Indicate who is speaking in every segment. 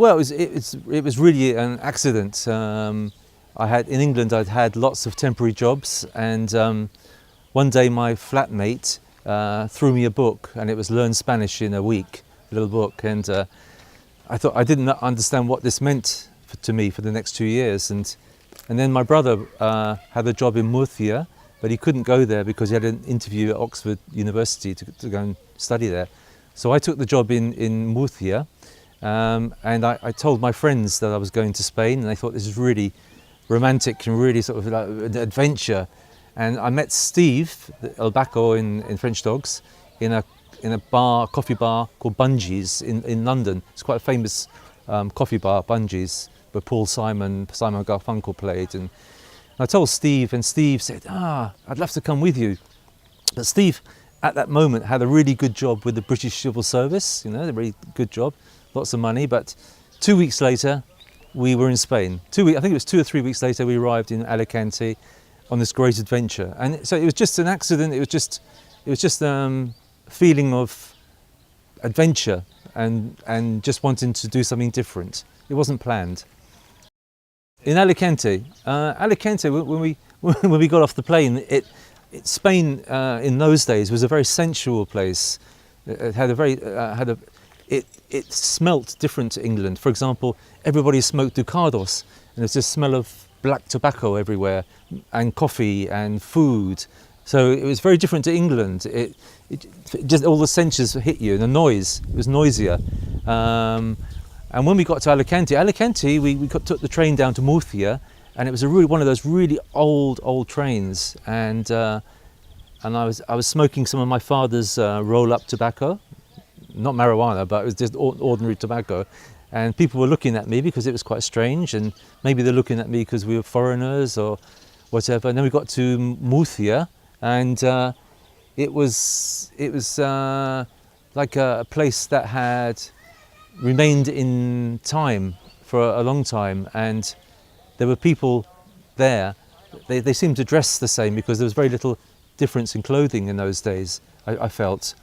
Speaker 1: Well, it was really an accident. In England I'd had lots of temporary jobs, and one day my flatmate threw me a book, and it was Learn Spanish in a Week, a little book, and I thought I didn't understand what this meant to me for the next 2 years, and then my brother had a job in Murcia, but he couldn't go there because he had an interview at Oxford University to go and study there. So I took the job in Murcia, and I told my friends that I was going to Spain, and they thought this is really romantic and really sort of like an adventure. And I met Steve, El Baco in French Dogs, in a coffee bar called Bungee's in London. It's quite a famous coffee bar, Bungee's, where Simon Garfunkel played. And I told Steve, and Steve said, I'd love to come with you. But Steve, at that moment, had a really good job with the British Civil Service, a really good job, lots of money. But 2 weeks later, we were in Spain. I think it was 2 or 3 weeks later, we arrived in Alicante on this great adventure. And so it was just an accident. It was just feeling of adventure and just wanting to do something different. It wasn't planned. In Alicante, when we got off the plane, Spain in those days was a very sensual place. It had it smelt different to England. For example, everybody smoked ducados, and there's this smell of black tobacco everywhere, and coffee and food. So it was very different to England. It just all the senses hit you, and the noise. It was noisier. And when we got to Alicante, we took the train down to Murcia, and it was one of those really old trains. And I was smoking some of my father's roll-up tobacco, not marijuana, but it was just ordinary tobacco. And people were looking at me because it was quite strange, and maybe they're looking at me because we were foreigners or whatever. And then we got to Murcia, and it was like a place that had remained in time for a long time, and there were people there. They seemed to dress the same because there was very little difference in clothing in those days, I felt.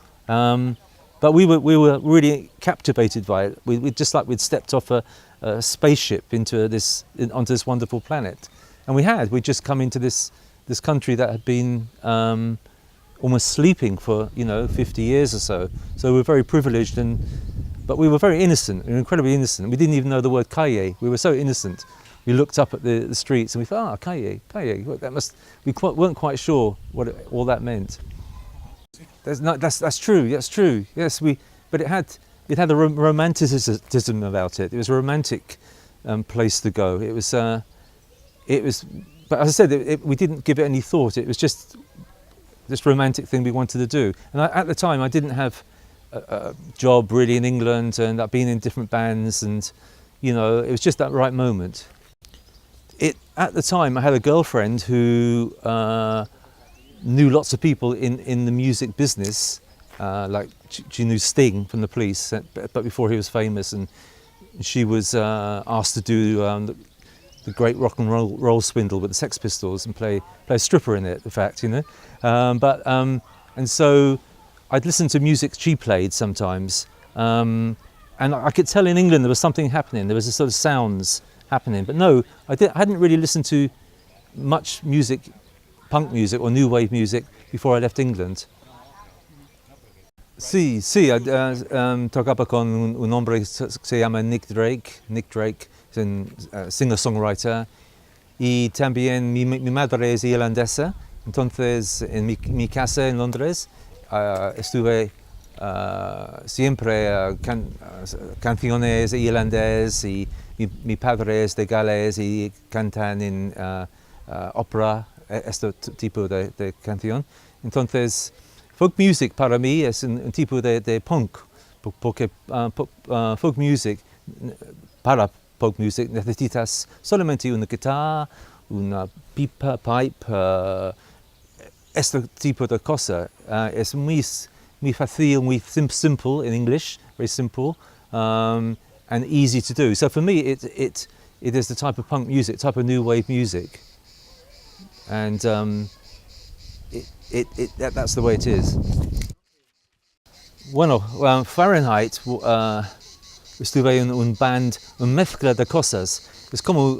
Speaker 1: But we were really captivated by it. We just like we'd stepped off a spaceship onto this wonderful planet, and we'd just come into this country that had been almost sleeping for 50 years or so. So we were very privileged, but we were very innocent, incredibly innocent. We didn't even know the word calle. We were so innocent. We looked up at the streets and we thought, calle. We weren't quite sure what all that meant. That's true. That's true. Yes, but it had a romanticism about it. It was a romantic place to go. It was. But as I said, we didn't give it any thought. It was just this romantic thing we wanted to do. And at the time, I didn't have a job really in England, and I'd been in different bands, and it was just that right moment. At the time, I had a girlfriend who knew lots of people in the music business, like she knew Sting from the Police, but before he was famous, and she was asked to do the great rock and roll swindle with the Sex Pistols and play a stripper in it, in fact, and so I'd listen to music she played sometimes, and I could tell in England there was something happening. There was a sort of sounds happening, but no, I hadn't really listened to much music, punk music or new wave music, before I left England. Sí, tocaba con un hombre que se llama Nick Drake. Nick Drake es un singer-songwriter, y también mi madre es irlandesa. Entonces en mi casa en Londres estuve siempre canciones irlandesas, y mi padre es de Gales y cantan en ópera, este tipo de canción. Entonces, folk music para mí es un tipo de punk, porque folk music, para folk music necesitas solamente una guitarra, una pipe, este tipo de cosa. Es muy fácil, muy simple in English, very simple, and easy to do. So for me, it is the type of punk music, type of new wave music, and that's the way it is. Bueno, Fahrenheit estuve en un band, una mezcla de cosas. Es como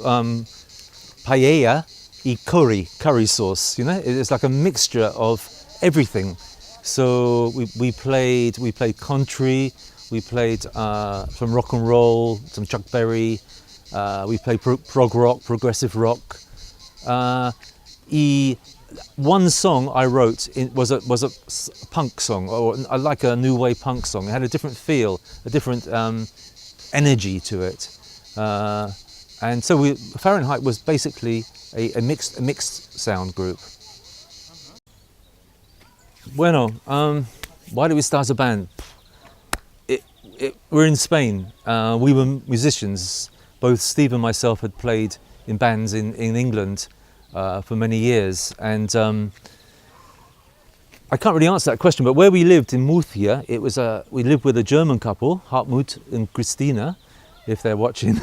Speaker 1: paella y curry sauce, you know? It's like a mixture of everything. So we played country, we played some rock and roll, some Chuck Berry, we played prog rock, progressive rock. One song I wrote was a punk song, or like a new wave punk song. It had a different feel, a different energy to it, and so Fahrenheit was basically a mixed sound group. Bueno, why did we start a band? We're in Spain. We were musicians. Both Steve and myself had played in bands in England for many years, and I can't really answer that question, but where we lived in Murcia, we lived with a German couple, Hartmut and Christina, if they're watching,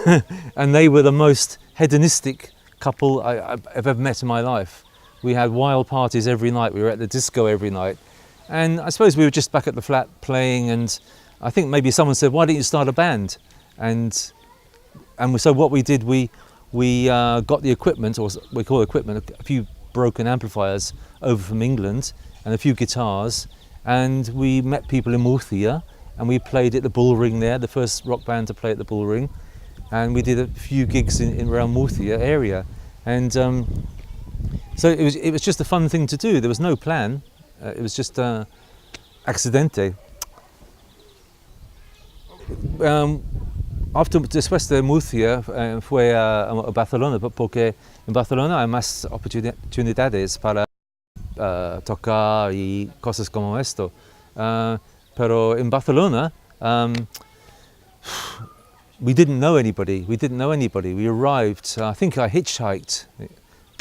Speaker 1: and they were the most hedonistic couple I've ever met in my life. We had wild parties every night, we were at the disco every night, and I suppose we were just back at the flat playing, and I think maybe someone said, why don't you start a band? And so what we did, we got the equipment, or we call equipment, a few broken amplifiers over from England and a few guitars, and we met people in Murcia and we played at the Bullring there, the first rock band to play at the Bullring, and we did a few gigs in around Murcia area, and so it was just a fun thing to do. There was no plan, it was just accidente. Después de Murcia fue a Barcelona, porque en Barcelona hay más oportunidades para tocar y cosas como esto. Pero en Barcelona, we didn't know anybody. We arrived, I think I hitchhiked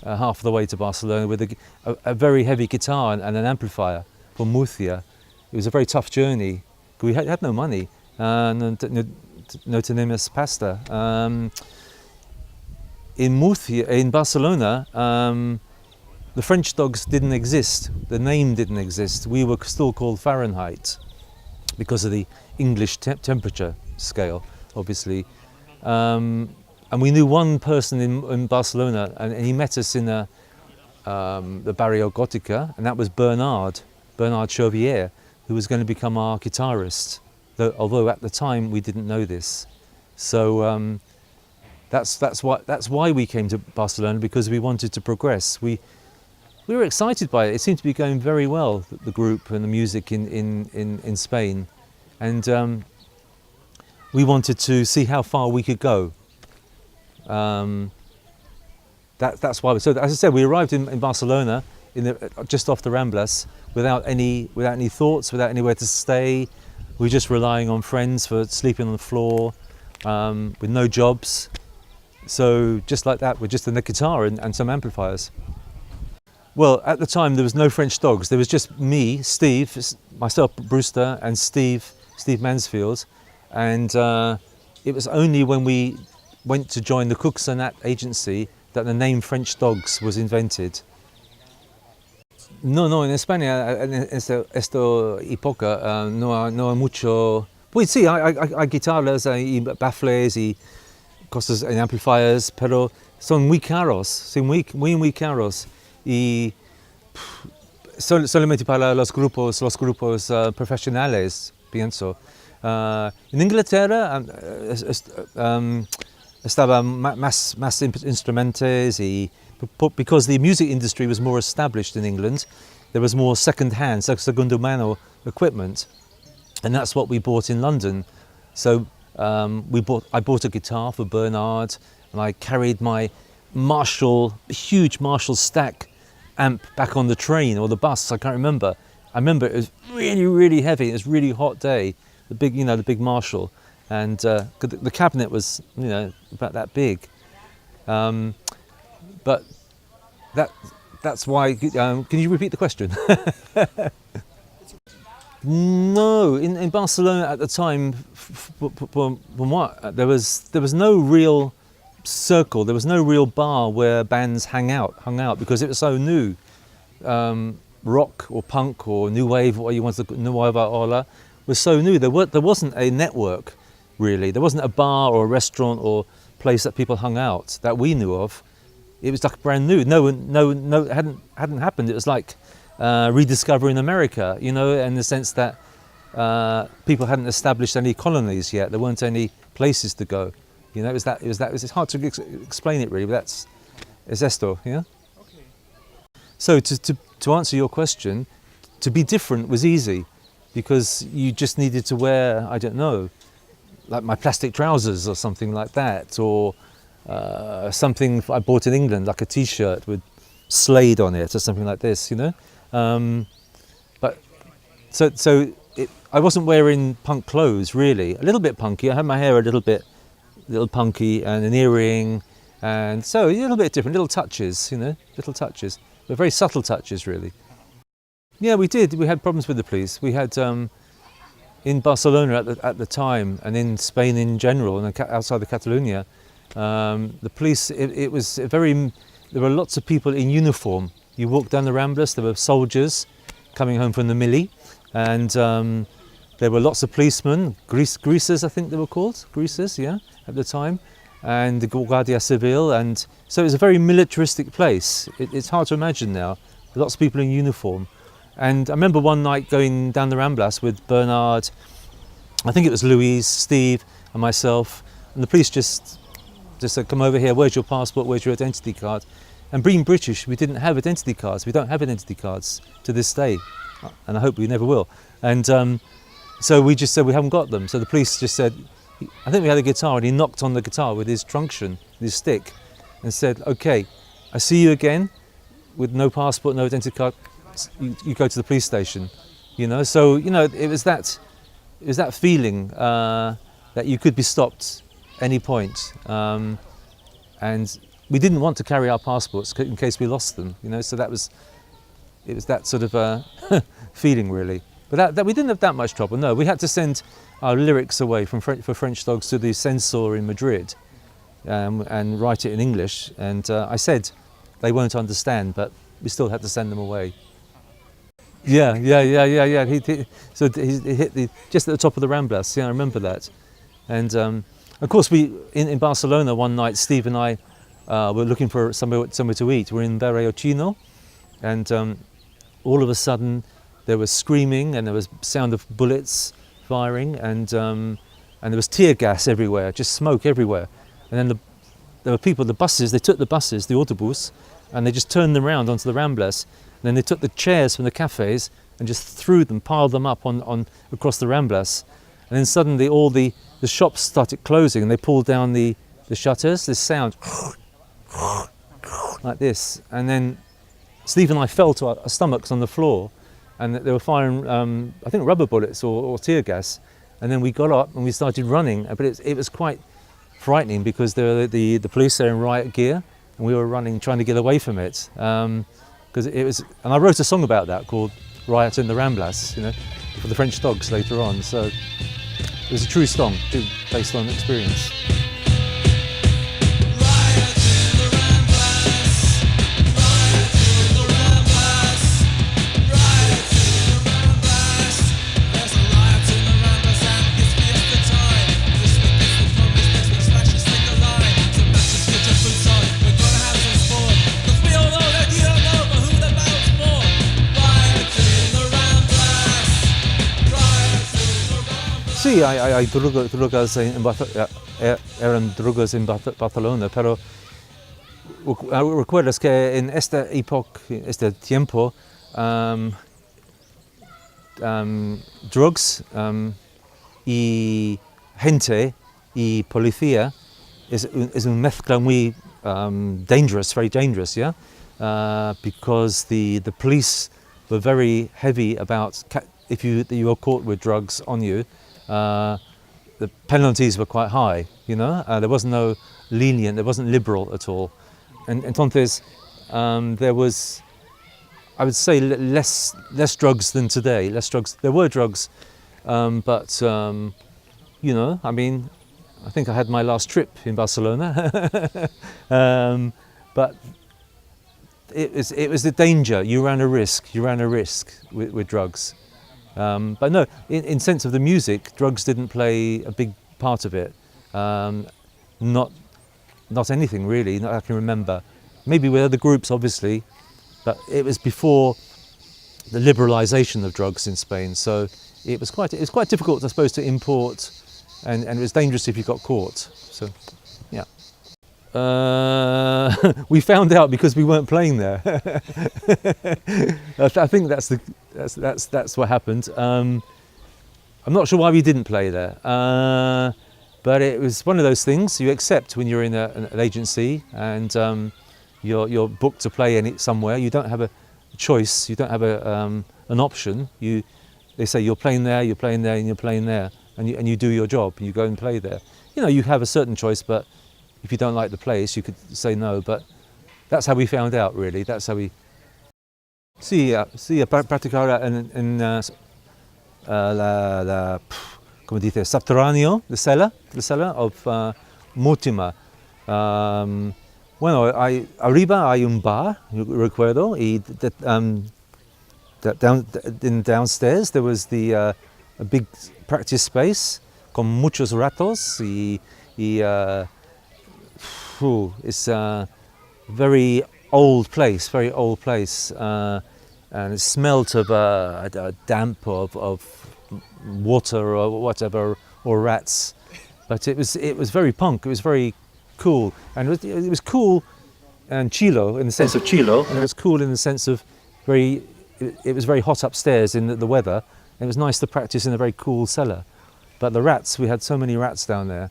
Speaker 1: half the way to Barcelona with a very heavy guitar and an amplifier from Murcia. It was a very tough journey. We had no money. No tenemos pasta. In Barcelona, the French dogs didn't exist. The name didn't exist. We were still called Fahrenheit because of the English temperature scale, obviously. And we knew one person in Barcelona, and he met us in the Barrio Gótica, and that was Bernard Chauvier, who was going to become our guitarist. Although at the time we didn't know this, so that's why we came to Barcelona, because we wanted to progress. We were excited by it. It seemed to be going very well, the group and the music in Spain, and we wanted to see how far we could go. That's why. So as I said, we arrived in Barcelona just off the Ramblas without any thoughts, without anywhere to stay. We were just relying on friends for sleeping on the floor, with no jobs. So just like that, with just a guitar and some amplifiers. Well, at the time there was no French dogs. There was just me, Steve, myself, Brewster, and Steve Mansfield. And it was only when we went to join the Cooksanat agency that the name French Dogs was invented. No, en España, en esta época, no hay mucho. Pues sí, hay guitarras y baffles y cosas en amplifiers, pero son muy caros, muy caros. Y solamente para los grupos profesionales, pienso. En Inglaterra estaba más instrumentos, y because the music industry was more established in England, there was more second-hand, segundo mano equipment, and that's what we bought in London. So I bought a guitar for Bernard, and I carried my huge Marshall stack amp back on the train or the bus. I can't remember. I remember it was really, really heavy. It was a really hot day. The big Marshall, and the cabinet was, about that big. But that's why. Can you repeat the question? No, in Barcelona at the time, there was no real circle. There was no real bar where bands hung out because it was so new. Rock or punk or new wave, what you want to nueva ola, was so new. There wasn't a network. really. There wasn't a bar or a restaurant or place that people hung out that we knew of. It was like brand new. No, it hadn't happened. It was like rediscovering America, you know, in the sense that people hadn't established any colonies yet. There weren't any places to go. You know, it's hard to explain it really, but es esto, yeah? Okay. So to answer your question, to be different was easy because you just needed to wear, I don't know, like my plastic trousers or something like that, or something I bought in England, like a t-shirt with Slade on it or something like this, you know? But I wasn't wearing punk clothes really. A little bit punky. I had my hair a little punky and an earring, and so a little bit different, little touches, you know, little touches, but very subtle touches really. Yeah, we did. We had problems with the police. We had in Barcelona at the time, and in Spain in general, and outside of Catalonia, the police. It was very. There were lots of people in uniform. You walked down the Ramblas. There were soldiers coming home from the mili, and there were lots of policemen, greasers, I think they were called, greasers, yeah, at the time, and the Guardia Civil, and so it was a very militaristic place. It's hard to imagine now. Lots of people in uniform. And I remember one night going down the Ramblas with Bernard, I think it was Louise, Steve and myself, and the police just said, come over here, where's your passport, where's your identity card? And being British, we didn't have identity cards. We don't have identity cards to this day, and I hope we never will. And so we just said we haven't got them. So the police just said, I think we had a guitar, and he knocked on the guitar with his truncheon, his stick, and said, okay, I see you again with no passport, no identity card. You go to the police station, you know. So you know, it was that feeling that you could be stopped any point, and we didn't want to carry our passports in case we lost them, you know. So it was that sort of feeling really. But that we didn't have that much trouble. No, we had to send our lyrics away for French Dogs to the censor in Madrid and write it in English. And I said they won't understand, but we still had to send them away. Yeah. So he hit just at the top of the Ramblas. Yeah, I remember that. And of course, in Barcelona one night, Steve and I were looking for somewhere to eat. We're in Barrio Chino, and all of a sudden there was screaming and there was sound of bullets firing, and there was tear gas everywhere, just smoke everywhere. And then there were people, the buses. They took the buses, the autobus, and they just turned them around onto the Ramblas. And then they took the chairs from the cafes and just threw them, piled them up on across the Ramblas. And then suddenly all the shops started closing, and they pulled down the shutters. This sound like this, and then Steve and I fell to our stomachs on the floor, and they were firing I think rubber bullets or tear gas. And then we got up and we started running, but it was quite frightening because there were the police there in riot gear, and we were running trying to get away from it. Because it was, and I wrote a song about that called "Riot in the Ramblas," you know, for the French Dogs later on. So it was a true song, based on experience. Sí, hay drogas eran drogas en Barcelona, pero recuerdas que en esta época, este tiempo, drugs y gente y policía is una mezcla muy dangerous, very dangerous, yeah, because the police were very heavy about if you were caught with drugs on you. The penalties were quite high, you know. There was no lenient, there wasn't liberal at all. And entonces there was, I would say, less drugs than today. Less drugs. There were drugs, but you know, I mean, I think I had my last trip in Barcelona, but it was the danger. You ran a risk. You ran a risk with drugs. But no, in sense of the music, drugs didn't play a big part of it. Not anything really, not I can remember. Maybe with other groups, obviously, but it was before the liberalisation of drugs in Spain. So it was quite difficult, I suppose, to import, and it was dangerous if you got caught. So, yeah. We found out because we weren't playing there. I think that's what happened. I'm not sure why we didn't play there, but it was one of those things you accept when you're in an agency and you're booked to play somewhere. You don't have a choice. You don't have an option. They say you're playing there, and you're playing there, and you do your job. You go and play there. You know, you have a certain choice, but if you don't like the place, you could say no. But that's how we found out, really. That's how we. Sí, practicar en como dice, subterráneo, the cellar of Mortimer. Bueno, arriba hay un bar, recuerdo, y downstairs there was a big practice space con muchos ratos y it's a very old place, and it smelt of damp of water or whatever, or rats. But it was very punk. It was very cool, and it was cool and chilo in the sense of chilo, and it was cool in the sense of it was very hot upstairs in the weather. It was nice to practice in a very cool cellar. But the rats, we had so many rats down there.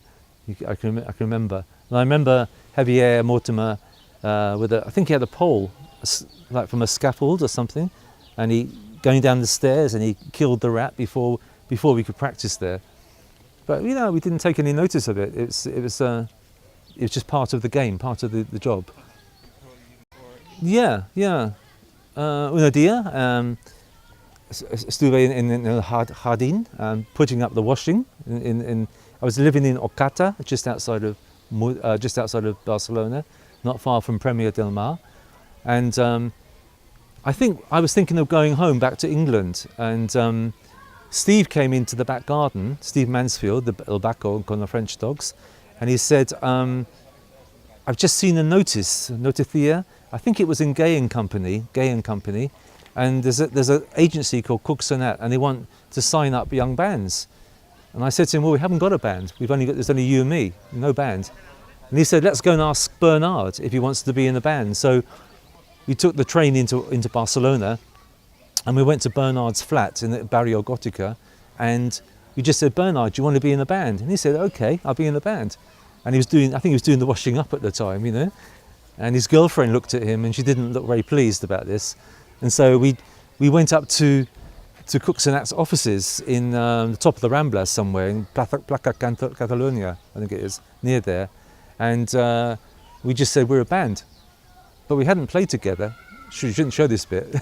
Speaker 1: I can remember. And I remember Javier Mortimer I think he had a pole, like from a scaffold or something, and he going down the stairs and he killed the rat before we could practice there. But you know, we didn't take any notice of it. It was just part of the game, part of the job. Yeah. Un día estuve en el jardín putting up the washing. I was living in Ocata, just outside of Barcelona, not far from Premià del Mar, and I was thinking of going home back to England, and Steve came into the back garden, Steve Mansfield, El Baco con the French dogs, and he said, I've just seen a noticia, I think it was in Gay and Company, and there's an agency called Relacionat, and they want to sign up young bands. And I said to him, well, we haven't got a band. There's only you and me, no band. And he said, let's go and ask Bernard if he wants to be in the band. So we took the train into Barcelona, and we went to Bernard's flat in the Barrio Gótica, and we just said, Bernard, do you want to be in the band? And he said, okay, I'll be in the band. And I think he was doing the washing up at the time, you know. And his girlfriend looked at him, and she didn't look very pleased about this. And so we went up to Relacionat's offices in the top of the Rambla somewhere, in Plaza Catalunya, I think it is, near there. And we just said we're a band. But we hadn't played together. Shouldn't show this bit.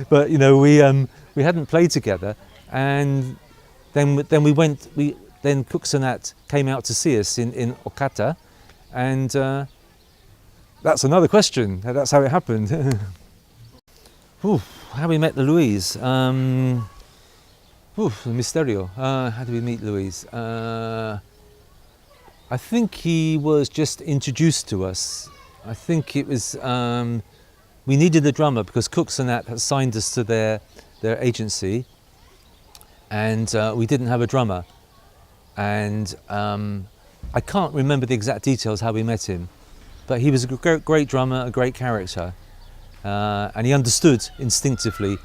Speaker 1: But, you know, we hadn't played together. And then Relacionat came out to see us in Ocata. And that's another question. That's how it happened. How we met Luis. The misterio. How did we meet Luis? I think he was just introduced to us. I think it was, we needed a drummer because Relacionat had signed us to their agency, and we didn't have a drummer. And I can't remember the exact details how we met him, but he was a great drummer, a great character. And he understood instinctively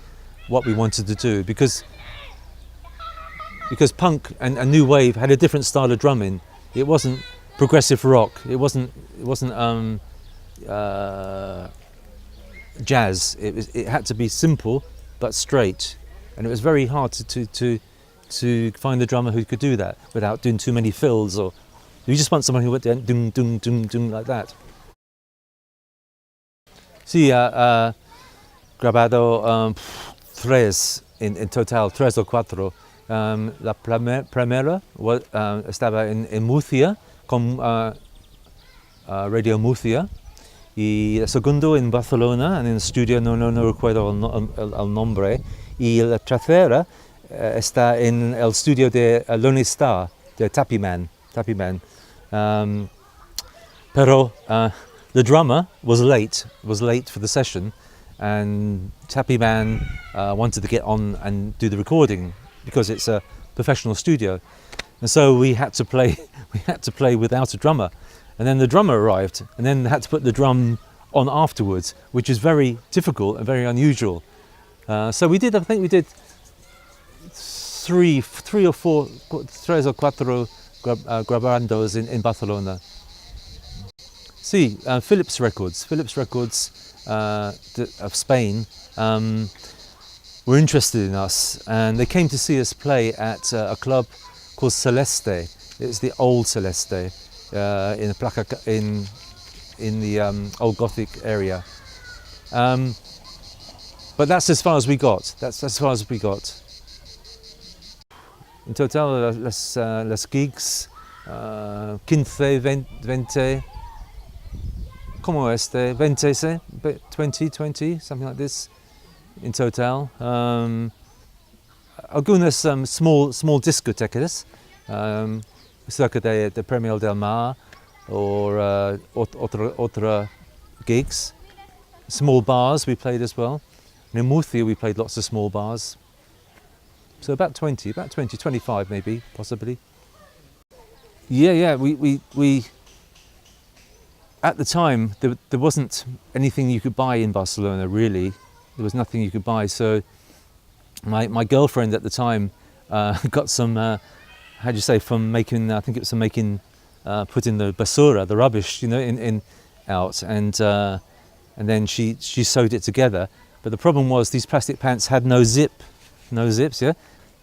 Speaker 1: what we wanted to do, because punk and new wave had a different style of drumming. It wasn't progressive rock. It wasn't jazz. It had to be simple but straight, and it was very hard to find a drummer who could do that without doing too many fills. Or you just want someone who went down dung dung dung dung like that. Sí, grabado tres en total, tres o cuatro. La primera estaba en Murcia con Radio Murcia, y el segundo en Barcelona en el estudio, no recuerdo el nombre, y la tercera está en el estudio de Lone Star the tapi man. Pero the drummer was late for the session, and Tapi Man wanted to get on and do the recording because it's a professional studio, and so we had to play without a drummer, and then the drummer arrived, and then they had to put the drum on afterwards, which is very difficult and very unusual. So we did, I think we did tres or cuatro grabandos in Barcelona. See, Philips Records of Spain were interested in us, and they came to see us play at a club called Celeste. It's the old Celeste in the Placa in the old Gothic area. But that's as far as we got. In total, las gigs, 15, 20. Como este, 20, 20, something like this in total. Algunas small discotecas, cerca de Premio del Mar, or otra gigs. Small bars we played as well. In Murcia we played lots of small bars. So about 20, 25 maybe, possibly. Yeah, we at the time, there wasn't anything you could buy in Barcelona, really. There was nothing you could buy. So my girlfriend at the time got some, how do you say, from making, I think it was from making, putting the basura, the rubbish, you know, in out. And then she sewed it together. But the problem was these plastic pants had no zips, yeah?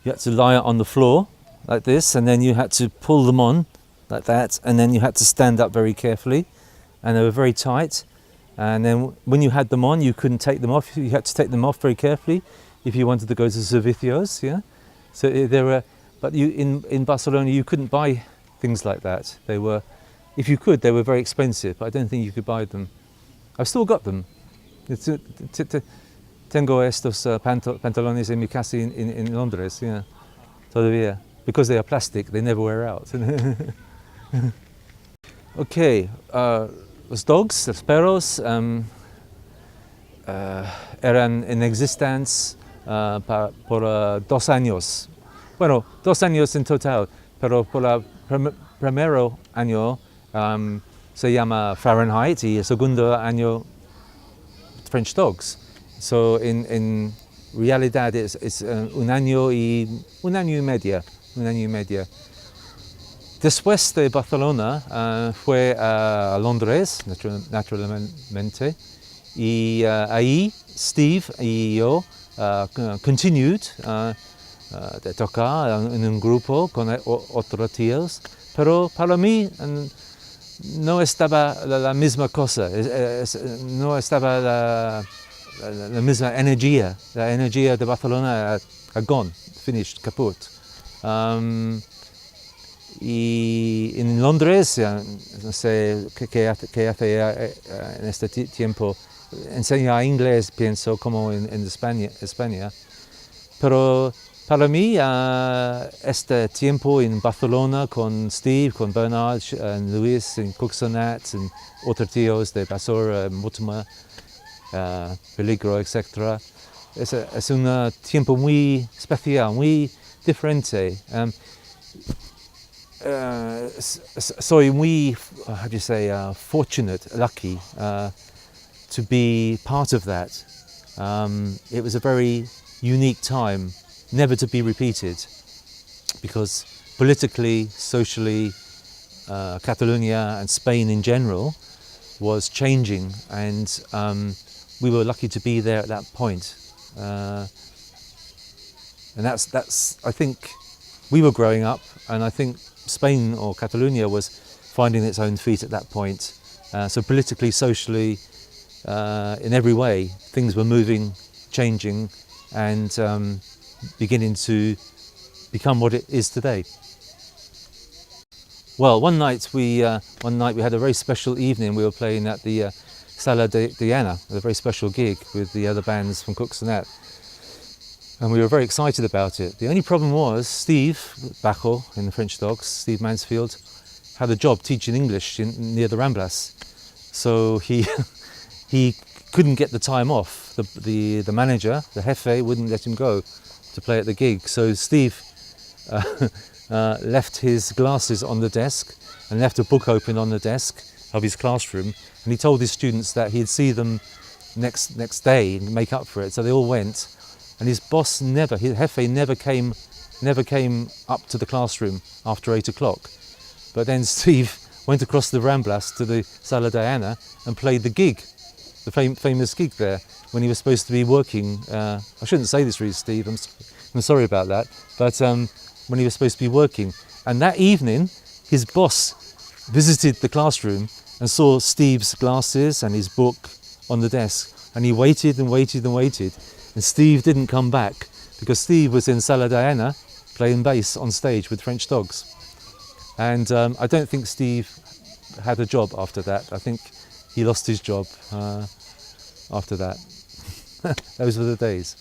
Speaker 1: You had to lie on the floor like this, and then you had to pull them on like that, and then you had to stand up very carefully. And they were very tight, and then when you had them on you couldn't take them off. You had to take them off very carefully if you wanted to go to servicios, yeah. So there were, but in Barcelona you couldn't buy things like that. They were, if you could, they were very expensive, but I don't think you could buy them. I've still got them. Tengo estos pantalones en mi casa in Londres, yeah, todavía, because they are plastic, they never wear out. Okay, los dogs, los perros, eran en existencia por 2 años. Bueno, 2 años en total, pero por el primer año se llama Fahrenheit y el segundo año French dogs. So in realidad it's un año y medio. Después de Barcelona fue a Londres, naturalmente, y ahí Steve y yo continued de tocar en un grupo con otros tíos, pero para mí no estaba la misma cosa, no estaba la misma energía. La energía de Barcelona gone, finished, kaput. Y en Londres, no sé qué hace en este tiempo, enseña inglés, pienso, como en España. Pero para mí, este tiempo en Barcelona con Steve, con Bernard, Luis, en Coxonat, en otros tíos de Basura, Mortimer, Peligro, etc. Es un tiempo muy especial, muy diferente. Soy muy, how do you say, fortunate, lucky to be part of that. It was a very unique time, never to be repeated, because politically, socially, Catalonia and Spain in general was changing, and we were lucky to be there at that point. And that's I think we were growing up, and I think Spain or Catalonia was finding its own feet at that point. So politically, socially, in every way, things were moving, changing, and beginning to become what it is today. Well, one night we had a very special evening. We were playing at the Sala de Diana, a very special gig with the other bands from Cooksonet. and we were very excited about it. The only problem was Steve Bachel in the French Dogs, Steve Mansfield, had a job teaching English near the Ramblas. So he couldn't get the time off. The manager, the jefe, wouldn't let him go to play at the gig. So Steve left his glasses on the desk and left a book open on the desk of his classroom, and he told his students that he'd see them next day and make up for it. So they all went, and his boss his jefe never came up to the classroom after 8 o'clock. But then Steve went across the Ramblas to the Sala Diana and played the gig, the famous gig there, when he was supposed to be working. I shouldn't say this really, Steve, I'm sorry about that, but when he was supposed to be working. And that evening, his boss visited the classroom and saw Steve's glasses and his book on the desk, and he waited and waited and waited, and Steve didn't come back because Steve was in Sala Diana playing bass on stage with French Dogs. And I don't think Steve had a job after that. I think he lost his job after that. Those were the days.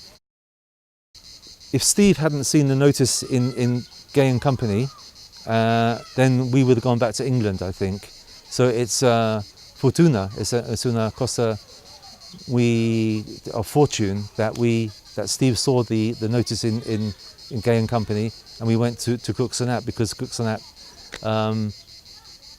Speaker 1: If Steve hadn't seen the notice in Gay and Company, then we would have gone back to England, I think. So it's fortuna, it's una cosa, a fortune that Steve saw the notice in Gay and Company, and we went to Gruxanat, because Gruxanat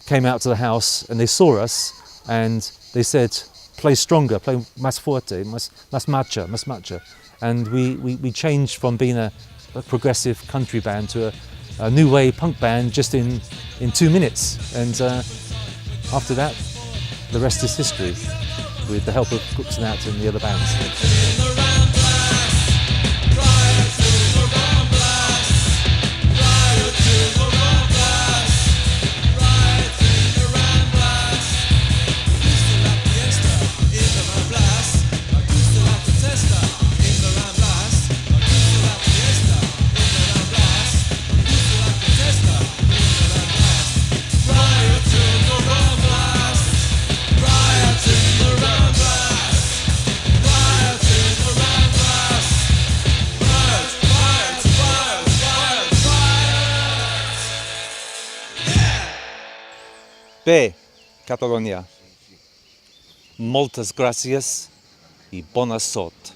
Speaker 1: came out to the house and they saw us and they said, play stronger, play más fuerte, más marcha. And we changed from being a progressive country band to a new wave punk band just in 2 minutes. And after that, the rest is history, with the help of Gruxanat and the other bands. Bé, Catalunya, moltes gràcies i bona sort.